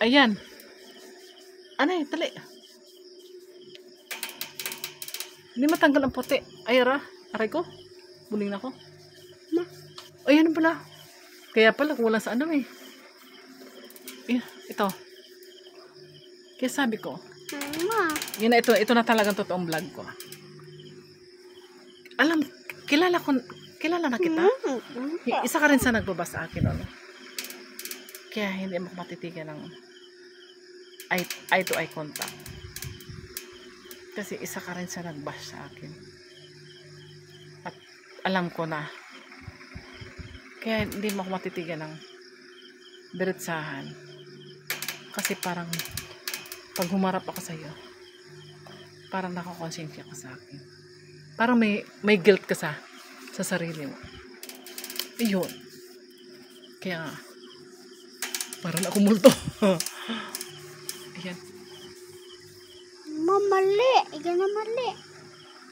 Ayan. Ano eh, tali. Hindi matanggal ang puti. Ay, aray ko. Buling na ko. Ayan pala. Kaya pala, wala sa ano eh. Ito. Kaya sabi ko. Yun na, ito na talagang totoong vlog ko. Alam, kilala na kita. Isa ka rin sa nagbabasa sa akin. Ano? Kaya hindi mo matitigan ng eye to eye contact. Kasi isa ka rin sa nagbash sa akin. At alam ko na. Kaya hindi mo ako matitigan ng diretsahan. Kasi parang pag humarap ako sa iyo, parang nakakonsensya ka sa akin. Parang may guilt ka sa sarili mo. Ayun. Kaya parang ako multo. Ayan. Mali. Igan na mali.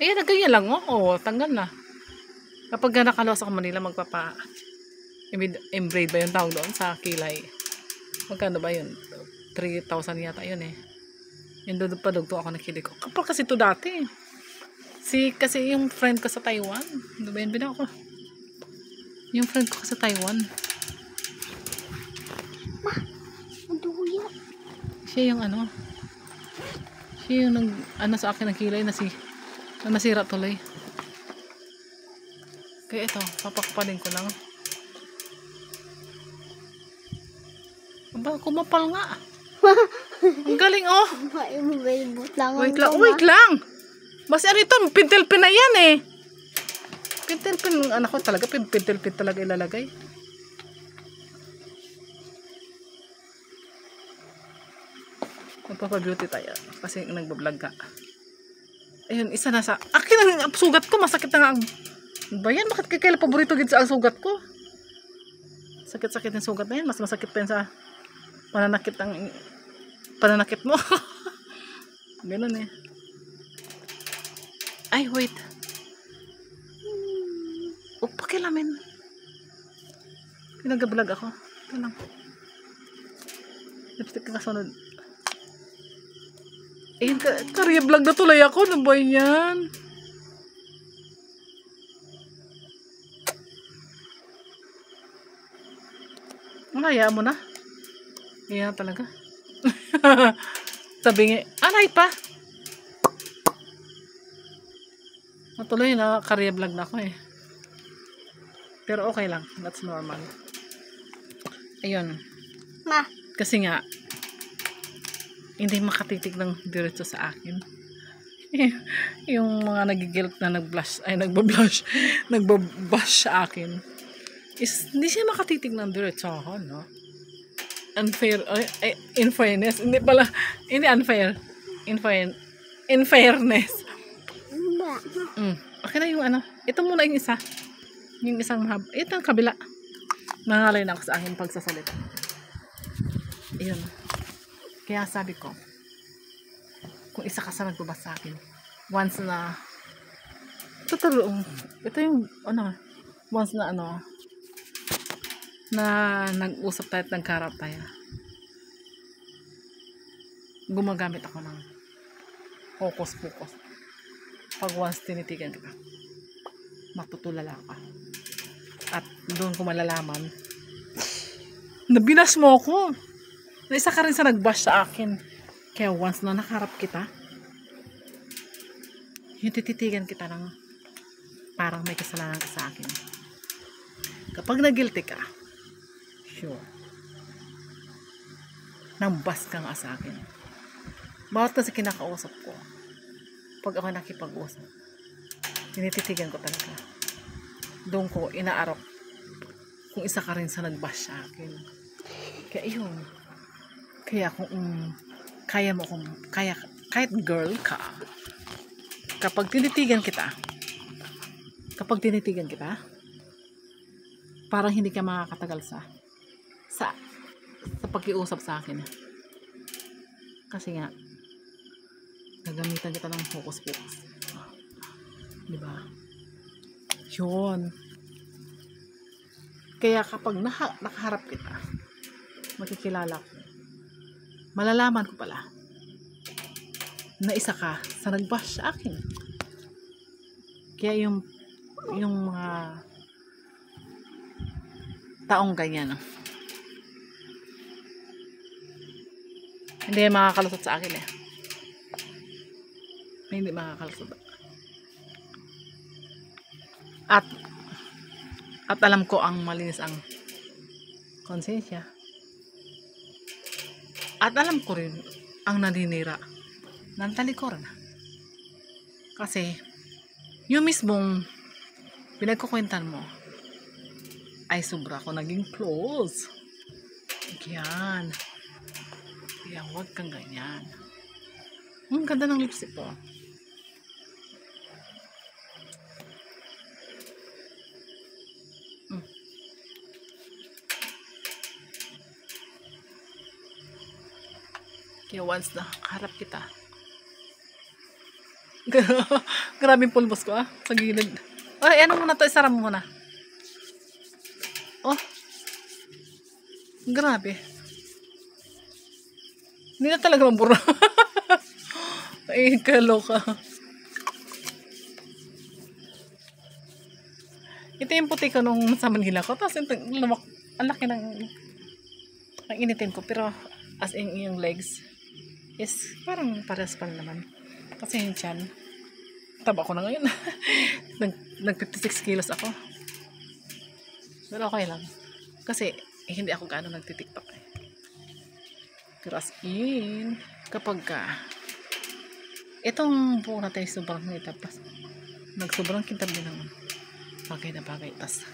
Ayan, ganyan lang. Oo, tanggal na. Kapag nakalawas ako Manila, embroid ba yung tawag doon sa kilay? Magkano ba yun? 3,000 yata yun eh. Yung padugto ako nakilig ko. Kapal kasi ito dati. Kasi yung friend ko sa Taiwan. Ano ba yun? Bina ako. Yung friend ko sa Taiwan. Maduya. Siya yung ano. Siya yung sa akin ng kilay na nasira tuloy. Kaya ito, papakapalin ko lang. Aba, kumapal nga. Ang galing oh. Wait lang. Mas ito, pintel-pin na yan eh. Pintel-pin, anak ko talaga, pintel-pin talaga ilalagay. Magpapa-beauty tayo kasi nagbablog ka. Ayun, isa na sa akin ang sugat ko, masakit na nga ang bayan. Bakit kaya paborito gid sa sugat ko? Sakit-sakit yung sugat na yan, mas masakit pa yan sa pananakit mo. Ganun eh. Ay, wait. Pakilamin. Pinag-vlog ako. Ito lang. Lipstick ka kasunod. Ayun, vlog na tuloy ako. Ano ba yan? Hayaan mo na. Yan talaga. Sabi nga, alay pa. Matuloy na, career vlog na ako eh. Pero okay lang. That's normal. Ayun. Kasi nga, hindi makatitig ng diretso sa akin. Yung mga nagigilt na nagbabash sa akin. Hindi siya makatitig ng diretso ako, no? Unfair, in fairness, hindi unfair. In fairness. Okay na yung ano. Ito muna yung isa. Yung isang mahaba. Ito ang kabila. Nangalay na ako sa aking pagsasalita. Ayun. Kaya sabi ko, kung isa ka sa nagbabasa sa akin, once na, ito yung, once na na nag-usap tayo at nagkarap tayo, gumagamit ako ng focus. Pag once tinitigan ka, matutulala ka. At doon ko malalaman, nabinas mo ako. Na isa ka rin sa nagbash sa akin. Kaya once na nakaharap kita, yung tititigan kita ng parang may kasalanan ka sa akin. Kapag nagilty ka, sure, nambas ka nga sa akin. Bawat kasi kinakausap ko, pag ako nakipag-usap, tinititigan ko talaga. Doon ko inaarok kung isa ka rin sa nagbash sa akin. Kaya yun. Kaya kung kaya mo kahit girl ka, kapag tinitigan kita, parang hindi ka makakatagal sa pag-iusap sa akin. Kasi nga, nagamitan kita ng focus. Diba? Yun. Kaya kapag nakaharap kita, makikilala ko malalaman ko pala na isa ka sa nag-bash sa akin. Kaya yung mga taong ganyan, hindi makakalusot sa akin eh. Hindi makakalusot. At alam ko ang malinis ang konsensya. At alam ko rin ang naninira ng talikuran. Kasi yung mismong pinagkukwentan mo ay sobra ko naging close. Yan. Kaya huwag kang ganyan. Ang ganda ng lipstick ko. Kaya once na harap kita. Grabing pulbos ko sa gilid. Ay, ano muna to? Isara mo muna. Oh. Grabe. Hindi na talaga mabura. Ay, kaloka. Ito yung puti ko nung sa Manila ko. Tapos ang laki ng initin ko. Pero as in yung legs is parang pares pa naman. Kasi yung tiyan, taba ko na ngayon. nag 56 kilos ako. Pero okay lang. Kasi hindi ako gaano nagtitiktok eh. Pero as in, kapag itong buong natin sobrang nitapas, nagsobrang kintab din ng bagay na bagay. Tas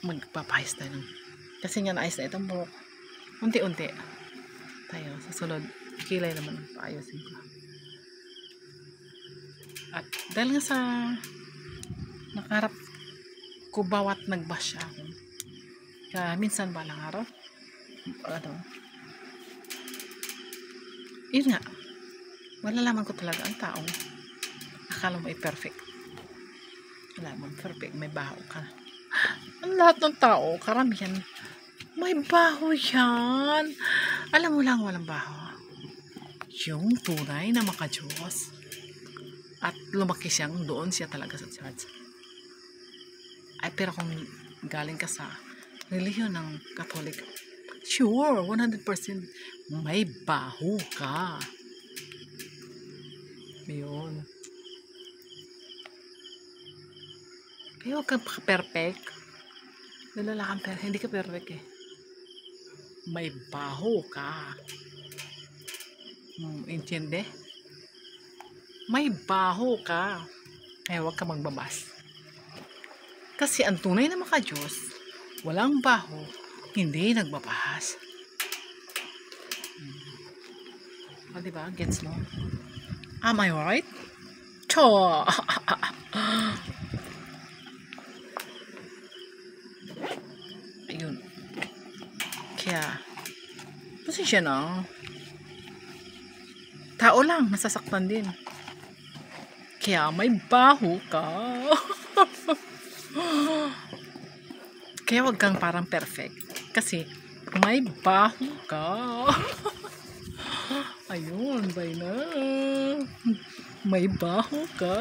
magpapahis tayo ng, kasi nga naayos na itong buhok. Unti-unti tayo sa sunod kilay naman ang paayusin ko. At dahil nga sa nakaharap ko bawat nagbash ako, kaya minsan balang araw yun nga, malalaman ko talaga ang taong akala mo ay perfect. Wala mo perfect, may baho ka. Ang lahat ng tao, karamihan may baho yan. Alam mo lang walang baho yung tunay na makadiyos. At lumaki siyang doon siya talaga sa church. Ay, pero kung galing ka sa relihiyon ng Katolik, sure, 100% may baho ka. Yun. Kaya huwag kang perfect. Nalala kang perfect. Hindi ka perfect eh. May baho ka. Intindi? May baho ka. Kaya huwag ka magbabas. Kasi ang tunay na makadiyos, walang baho, hindi nagbabahas. Diba? Gets mo? Am I right? Cho! Ayun. Kaya, pasensya na. Tao lang, nasasaktan din. Kaya may baho ka. Kaya wag kang parang perfect. Kasi may baho ka. Ayun, bay na. May baho ka.